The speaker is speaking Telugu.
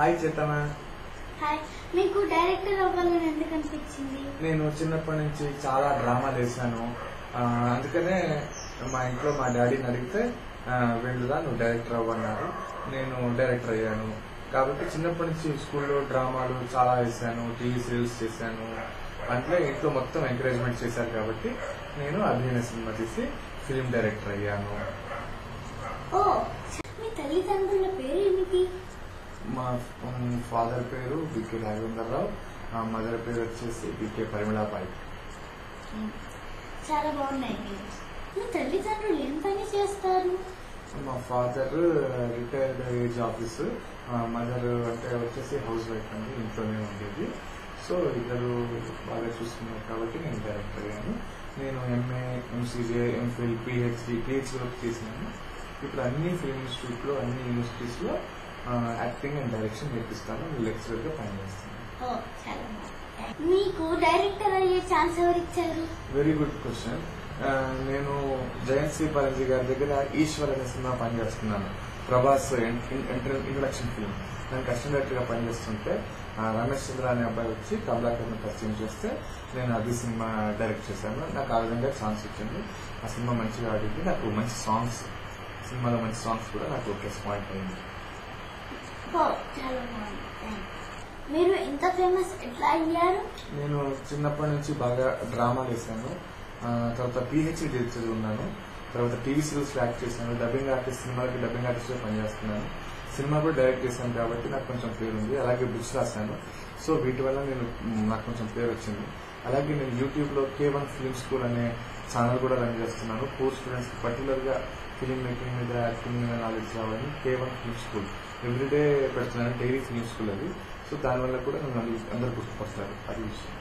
హాయ్ చేతన. హాయ్. మీకు డైరెక్టర్ అవ్వాలని ఎందుకు అనిపించింది? నేను చిన్నప్పటి నుంచి చాలా డ్రామాలు వేసాను. అందుకనే మా ఇంట్లో మా డాడీని అడిగితే వెళ్ళుదా నువ్వు డైరెక్టర్ అవ్వన్నారు. నేను డైరెక్టర్ అయ్యాను. కాబట్టి చిన్నప్పటి నుంచి స్కూల్లో డ్రామాలు చాలా వేసాను, టీవీ సీరియల్స్ చేశాను. అంటే ఇంట్లో మొత్తం ఎంకరేజ్మెంట్ చేశారు కాబట్టి నేను అభినయ సినిమా తీసి ఫిల్మ్ డైరెక్టర్ అయ్యాను. ఓ, మీ తల్లిదండ్రుల పేరు ఏమిటి? మా ఫాదర్ పేరు బికే రాఘవేంద్రరావు, మా మదర్ పేరు వచ్చేసి బికే పరిమళాబాయి. చాలా బాగున్నాయి. మీ తల్లిదండ్రులు ఏం పని చేస్తారు? మా father retired age officer, mother అంటే వచ్చేసి హౌస్ వైఫ్ అండి, ఇంట్లోనే ఉండేది. సో ఇద్దరు బాగా చూస్తున్నారు కాబట్టి నేను డైరెక్టర్ అయ్యాను. నేను ఎంఏ, ఎంసీజే, ఎంఫిల్, పిహెచ్డి వరకు చేసినాను. ఇప్పుడు అన్ని ఫిల్మ్ ఇన్స్టిట్యూట్ లో, అన్ని యూనివర్సిటీస్ లో యాక్టింగ్ అండ్ డైరెక్షన్ నేర్పిస్తాను, లెక్చరర్ గా పనిచేస్తాను. మీకు డైరెక్టర్ అయ్యే ఛాన్స్ ఎవరు ఇచ్చారు? Very good question. నేను జయంత్ శ్రీ పరంజీ గారి దగ్గర ఈశ్వర్ అనే సినిమా పనిచేస్తున్నాను. Prabhas introduction film. నేను కస్టమ్ డైరెక్టర్ గా పనిచేస్తుంటే రమేష్ చంద్ర అనే అబ్బాయి వచ్చి కమలాకర్ పరిచయం చేస్తే నేను అది సినిమా డైరెక్ట్ చేశాను. నాకు ఆ విధంగా ఛాన్స్ వచ్చింది. ఆ సినిమా మంచిగా ఆడింది. నాకు మంచి సాంగ్స్, సినిమాలో మంచి సాంగ్స్ కూడా నాకు ప్లస్ పాయింట్ అయింది. మీరు ఇంత ఫేమస్ ఎట్లా అయ్యారు? నేను చిన్నప్పటి నుంచి బాగా డ్రామాలు వేసాను. తర్వాత పిహెచ్డి చదువున్నాను. తర్వాత టీవీ సీరియల్స్ లో యాక్ట్ చేశాను. డబ్బింగ్ ఆర్టిస్ట్, సినిమాకి డబ్బింగ్ ఆర్టిస్ట్ గా పనిచేస్తున్నాను. సినిమా కూడా డైరెక్ట్ చేశాను కాబట్టి నాకు కొంచెం పేరు ఉంది. అలాగే బుక్స్ రాశాను. సో వీటి వల్ల నాకు కొంచెం పేరు వచ్చింది. అలాగే నేను యూట్యూబ్ లో K1 ఫిల్మ్ స్కూల్ అనే ఛానల్ కూడా రన్ చేస్తున్నాను. పూర్ స్టూడెంట్స్ కి పర్టికులర్ గా ఫిలిం మేకింగ్ మీద, యాక్టింగ్ మీద నాలెడ్జ్ రావాలని K1 ఫిల్మ్ స్కూల్ ఎవ్రీడే పెడుతున్నాను. డైలీ ఫిల్మ్ స్కూల్ అది. సో దానివల్ల కూడా నన్ను అందరూ గుర్తుపడతారు. అది విషయం.